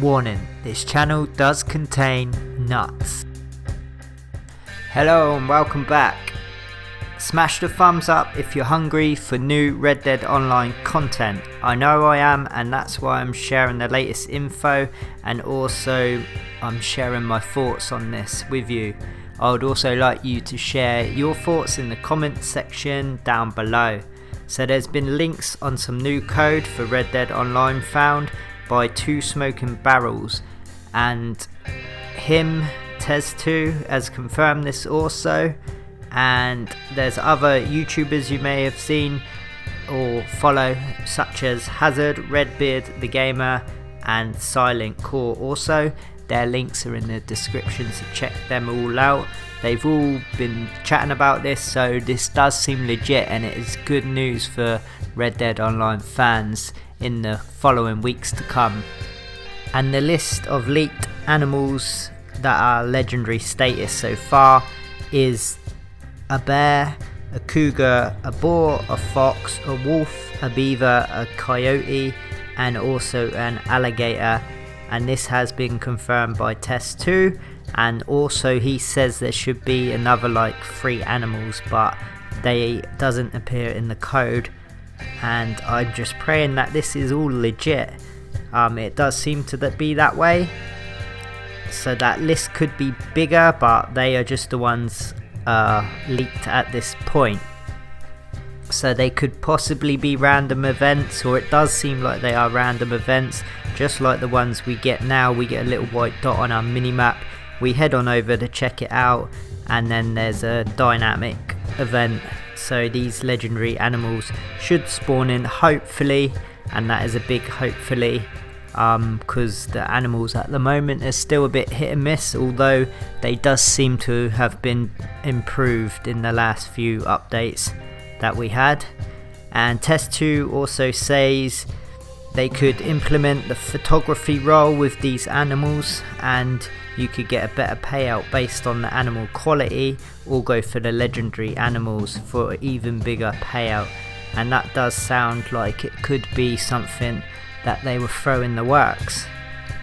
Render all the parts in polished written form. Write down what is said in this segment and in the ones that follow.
Warning, this channel does contain nuts. Hello and welcome back. Smash the thumbs up if you're hungry for new Red Dead Online content. I know I am, and that's why I'm sharing the latest info, and also I'm sharing my thoughts on this with you. I would also like you to share your thoughts in the comment section down below. So there's been links on some new code for Red Dead Online found by Two Smoking Barrels, and him, Tez2, has confirmed this also. And there's other YouTubers you may have seen or follow, such as Hazard, Redbeard the Gamer and Silent Core. Also, their links are in the description, so check them all out. They've all been chatting about this, so this does seem legit, and it is good news for Red Dead Online fans in the following weeks to come. And the list of leaked animals that are legendary status so far is a bear, a cougar, a boar, a fox, a wolf, a beaver, a coyote, and also an alligator. And this has been confirmed by Tez2, and also he says there should be another like 3 animals, but they doesn't appear in the code, and I'm just praying that this is all legit. It does seem to be that way, so that list could be bigger, but they are just the ones leaked at this point. So they could possibly be random events, or it does seem like they are random events, just like the ones we get now. We get a little white dot on our minimap, we head on over to check it out, and then there's a dynamic event. So these legendary animals should spawn in, hopefully, and that is a big hopefully, because the animals at the moment are still a bit hit and miss, although they does seem to have been improved in the last few updates that we had. And Tez2 also says they could implement the photography role with these animals, and you could get a better payout based on the animal quality, or go for the legendary animals for an even bigger payout. And that does sound like it could be something that they will throw in the works.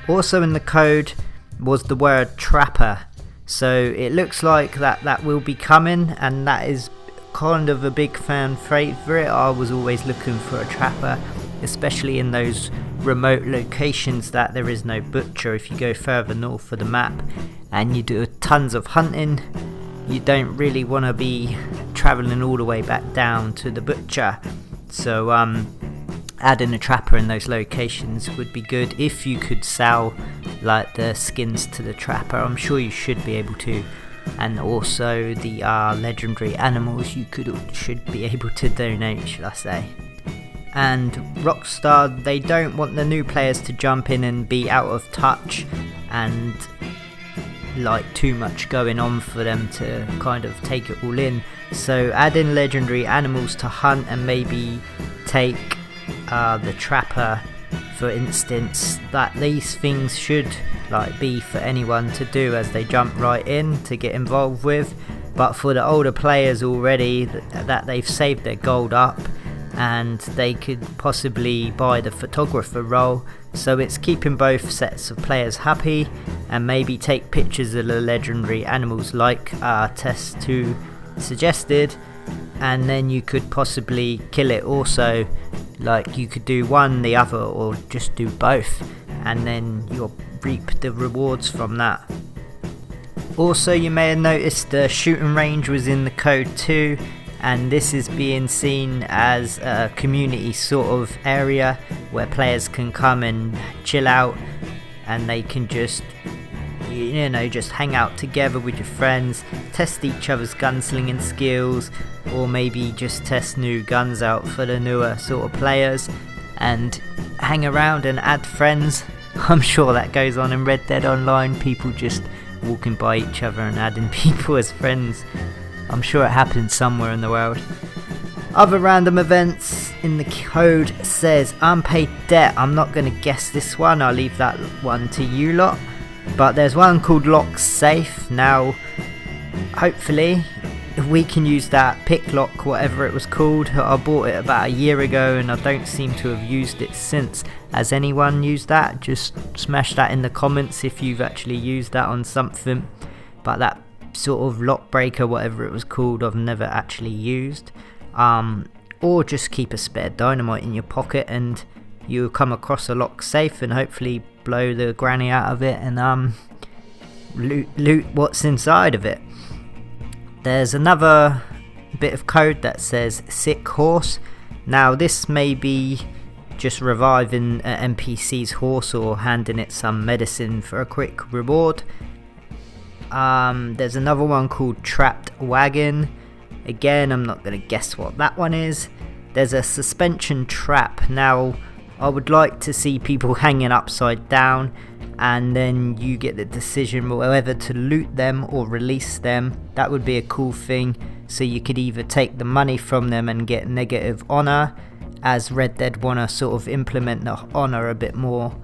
Also in the code was the word trapper, so it looks like that will be coming, and that is kind of a big fan favourite. I was always looking for a trapper, especially in those remote locations that there is no butcher. If you go further north of the map and you do tons of hunting, you don't really want to be travelling all the way back down to the butcher. So adding a trapper in those locations would be good. If you could sell like the skins to the trapper, I'm sure you should be able to, and also the legendary animals you should be able to donate, should I say. And Rockstar, they don't want the new players to jump in and be out of touch and like too much going on for them to kind of take it all in. So add in legendary animals to hunt, and maybe take the trapper, for instance. That these things should like be for anyone to do, as they jump right in to get involved with. But for the older players already that they've saved their gold up, and they could possibly buy the photographer role, so it's keeping both sets of players happy. And maybe take pictures of the legendary animals like Tez2 suggested, and then you could possibly kill it also. Like you could do one, the other, or just do both, and then you'll reap the rewards from that. Also, you may have noticed the shooting range was in the code too, and this is being seen as a community sort of area where players can come and chill out, and they can just, you know, just hang out together with your friends, test each other's gunslinging skills, or maybe just test new guns out for the newer sort of players, and hang around and add friends. I'm sure that goes on in Red Dead Online, people just walking by each other and adding people as friends. I'm sure it happens somewhere in the world. Other random events in the code says unpaid debt. I'm not going to guess this one, I'll leave that one to you lot. But there's one called Lock Safe. Now hopefully we can use that pick lock, whatever it was called. I bought it about a year ago and I don't seem to have used it since, Has anyone used that? Just smash that in the comments if you've actually used that on something. But that sort of lock breaker, whatever it was called, I've never actually used. Or just keep a spare dynamite in your pocket and you'll come across a lock safe and hopefully blow the granny out of it and loot what's inside of it. There's another bit of code that says sick horse. Now this may be just reviving an NPC's horse or handing it some medicine for a quick reward. There's another one called trapped wagon. Again, I'm not going to guess what that one is. There's a suspension trap. Now I would like to see people hanging upside down, and then you get the decision whether to loot them or release them. That would be a cool thing. So you could either take the money from them and get negative honor, as Red Dead want to sort of implement the honor a bit more,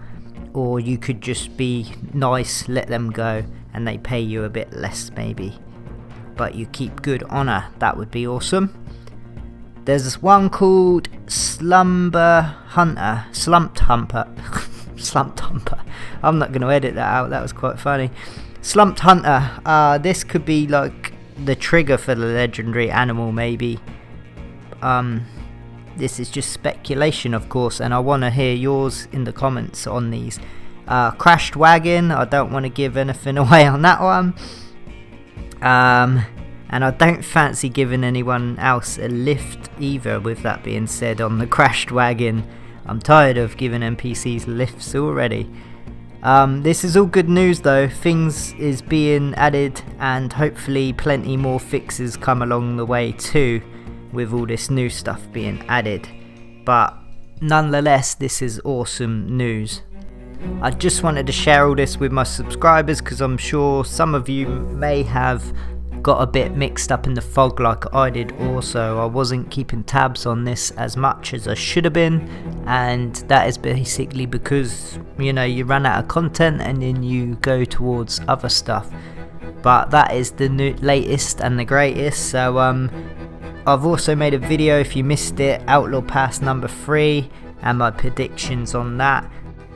or you could just be nice, let them go, and they pay you a bit less maybe, but you keep good honor. That would be awesome. There's this one called Slumped Humper. I'm not going to edit that out, that was quite funny. Slumped Hunter. This could be like the trigger for the legendary animal maybe. This is just speculation, of course, and I want to hear yours in the comments on these. Crashed wagon, I don't want to give anything away on that one. And I don't fancy giving anyone else a lift either, with that being said, on the crashed wagon. I'm tired of giving NPCs lifts already. This is all good news though. Things is being added and hopefully plenty more fixes come along the way too, with all this new stuff being added. But nonetheless, this is awesome news. I just wanted to share all this with my subscribers because I'm sure some of you may have got a bit mixed up in the fog like I did also. I wasn't keeping tabs on this as much as I should have been, and that is basically because, you know, you run out of content and then you go towards other stuff. But that is the latest and the greatest. So I've also made a video, if you missed it, Outlaw Pass number 3 and my predictions on that.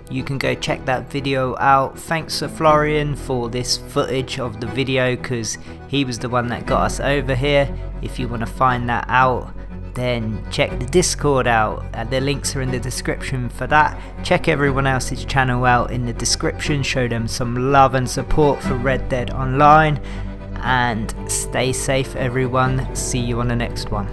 You can go check that video out. Thanks to Florian for this footage of the video, because he was the one that got us over here. If you want to find that out, then check the Discord out. The links are in the description for that. Check everyone else's channel out in the description. Show them some love and support for Red Dead Online. And stay safe everyone. See you on the next one.